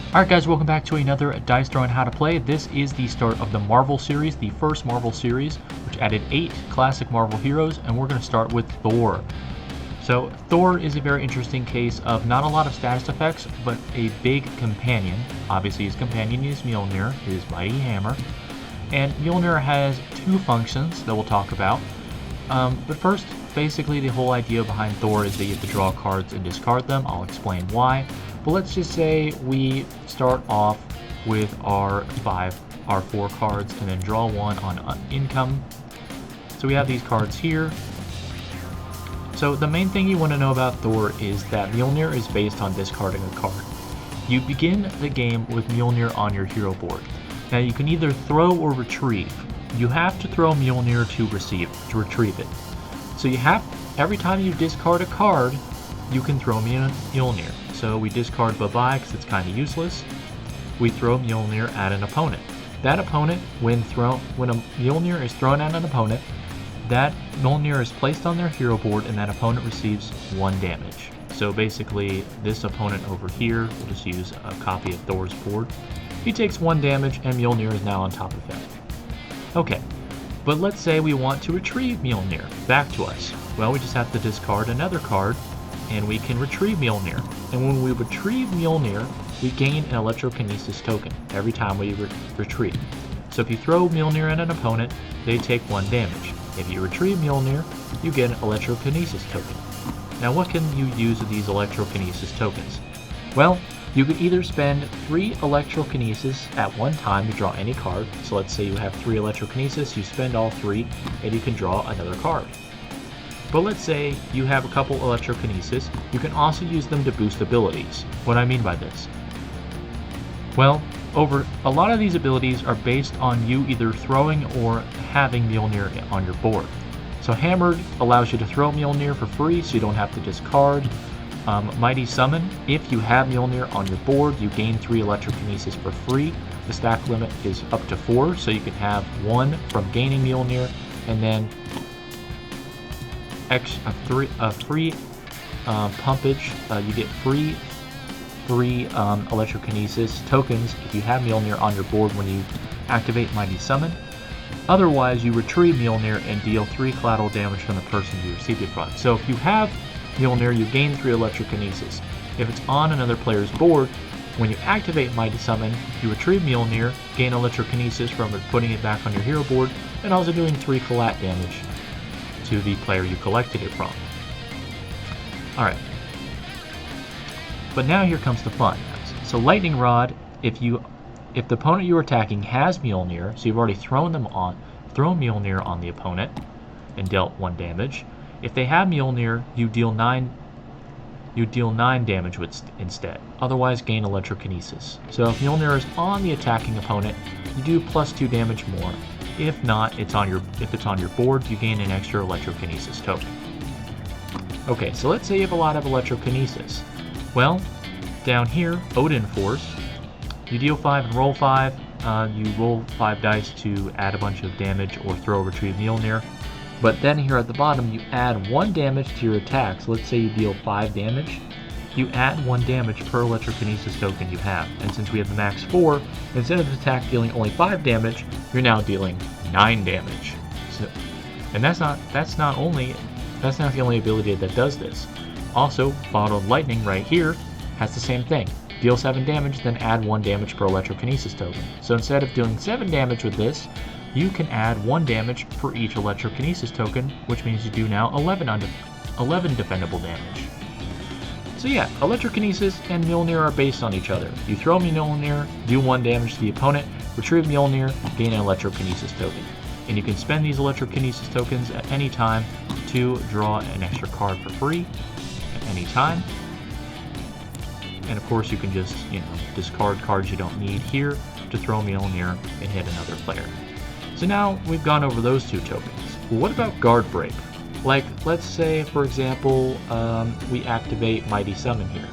Alright guys, welcome back to another Dice Throwing How to Play. This is the start of the Marvel series, the first Marvel series, which added 8 classic Marvel heroes, and we're going to start with Thor. So Thor is a very interesting case of not a lot of status effects, but a big companion. Obviously his companion is Mjolnir, his mighty hammer. And Mjolnir has 2 functions that we'll talk about. But first, basically the whole idea behind Thor is that you have to draw cards and discard them. I'll explain why. But let's just say we start off with our 4 cards and then draw one on income. So we have these cards here. So the main thing you want to know about Thor is that Mjolnir is based on discarding a card. You begin the game with Mjolnir on your hero board. Now you can either throw or retrieve. You have to throw Mjolnir to retrieve it. So you have, every time you discard a card, you can throw Mjolnir. So we discard Bye-Bye because it's kind of useless. We throw Mjolnir at an opponent. That opponent, when a Mjolnir is thrown at an opponent, that Mjolnir is placed on their hero board and that opponent receives 1 damage. So basically, this opponent over here, we'll just use a copy of Thor's board. He takes 1 damage and Mjolnir is now on top of him. Okay, but let's say we want to retrieve Mjolnir back to us. Well, we just have to discard another card and we can retrieve Mjolnir. And when we retrieve Mjolnir, we gain an electrokinesis token every time we retrieve. So if you throw Mjolnir at an opponent, they take 1 damage. If you retrieve Mjolnir, you get an electrokinesis token. Now what can you use with these electrokinesis tokens? Well, you could either spend 3 electrokinesis at one time to draw any card. So let's say you have 3 electrokinesis, you spend all 3, and you can draw another card. But let's say you have a couple electrokinesis, you can also use them to boost abilities. What do I mean by this? Well, a lot of these abilities are based on you either throwing or having Mjolnir on your board. So Hammered allows you to throw Mjolnir for free so you don't have to discard. Mighty Summon, if you have Mjolnir on your board, you gain 3 electrokinesis for free. The stack limit is up to 4, so you can have 1 from gaining Mjolnir, and then a free pumpage. You get free 3 electrokinesis tokens if you have Mjolnir on your board when you activate Mighty Summon. Otherwise, you retrieve Mjolnir and deal 3 collateral damage from the person you received it from. So if you have Mjolnir, you gain 3 electrokinesis. If it's on another player's board, when you activate Mighty Summon, you retrieve Mjolnir, gain electrokinesis from it, putting it back on your hero board, and also doing 3 collat damage to the player you collected it from. Alright. But now here comes the fun. So Lightning Rod, if the opponent you're attacking has Mjolnir, so you've already thrown Mjolnir on the opponent and dealt 1 damage. If they have Mjolnir, you deal 9 damage instead. Otherwise, gain electrokinesis. So if Mjolnir is on the attacking opponent, you do +2 damage more. If not, if it's on your board, you gain an extra electrokinesis token. Okay, so let's say you have a lot of electrokinesis. Well, down here, Odin Force, you deal 5 and roll 5. You roll 5 dice to add a bunch of damage or throw or retrieve Mjolnir. But then here at the bottom, you add 1 damage to your attack. So let's say you deal 5 damage. You add 1 damage per electrokinesis token you have. And since we have the max 4, instead of the attack dealing only 5 damage, you're now dealing 9 damage. So, and that's not the only ability that does this. Also, Bottled Lightning right here has the same thing. Deal 7 damage, then add 1 damage per electrokinesis token. So instead of doing 7 damage with this, you can add 1 damage for each electrokinesis token, which means you do now 11 defendable damage. So yeah, electrokinesis and Mjolnir are based on each other. You throw Mjolnir, do 1 damage to the opponent, retrieve Mjolnir, gain an electrokinesis token. And you can spend these electrokinesis tokens at any time to draw an extra card for free at any time. And of course you can just, discard cards you don't need here to throw Mjolnir and hit another player. So now we've gone over those 2 tokens. Well, what about Guard Break? Like, let's say, for example, we activate Mighty Summon here.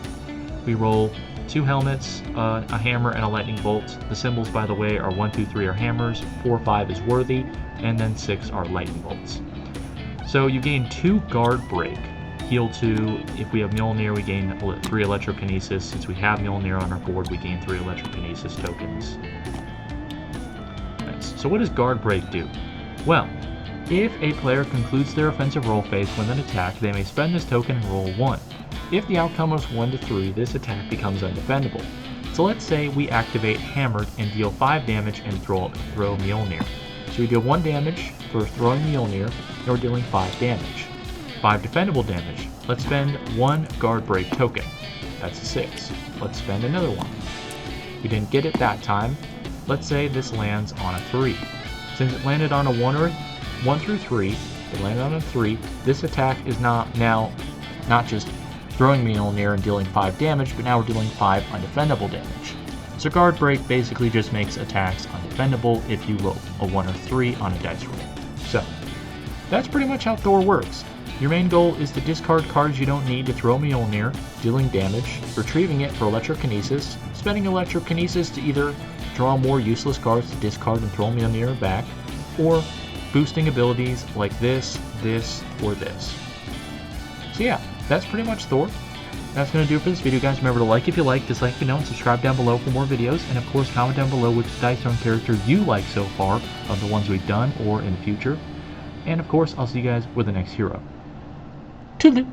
We roll 2 helmets, a hammer, and a lightning bolt. The symbols, by the way, are 1, 2, 3 are hammers, 4, 5 is worthy, and then 6 are lightning bolts. So you gain 2 Guard Break heal 2. If we have Mjolnir, we gain 3 Electrokinesis. Since we have Mjolnir on our board, we gain 3 Electrokinesis tokens. Nice. So what does Guard Break do? Well, if a player concludes their offensive roll phase with an attack, they may spend this token and roll 1. If the outcome is 1 to 3, this attack becomes undefendable. So let's say we activate Hammered and deal 5 damage and throw Mjolnir. So we deal 1 damage for throwing Mjolnir, and we're dealing 5 damage. 5 defendable damage. Let's spend 1 Guard Break token. That's a 6. Let's spend another one. We didn't get it that time. Let's say this lands on a 3. Since it landed on a 1 through 3, it landed on a 3, this attack is not just throwing Mjolnir and dealing 5 damage, but now we're dealing 5 undefendable damage. So Guard Break basically just makes attacks undefendable if you roll a 1 or 3 on a dice roll. So, that's pretty much how Thor works. Your main goal is to discard cards you don't need to throw Mjolnir, dealing damage, retrieving it for Electrokinesis, spending Electrokinesis to either draw more useless cards to discard and throw Mjolnir back, or boosting abilities like this, or this. So yeah, that's pretty much Thor. That's going to do it for this video, guys. Remember to like if you like, dislike if you don't, subscribe down below for more videos, and of course comment down below which Dice Throne character you like so far of the ones we've done or in the future. And of course, I'll see you guys with the next hero. Toodaloo!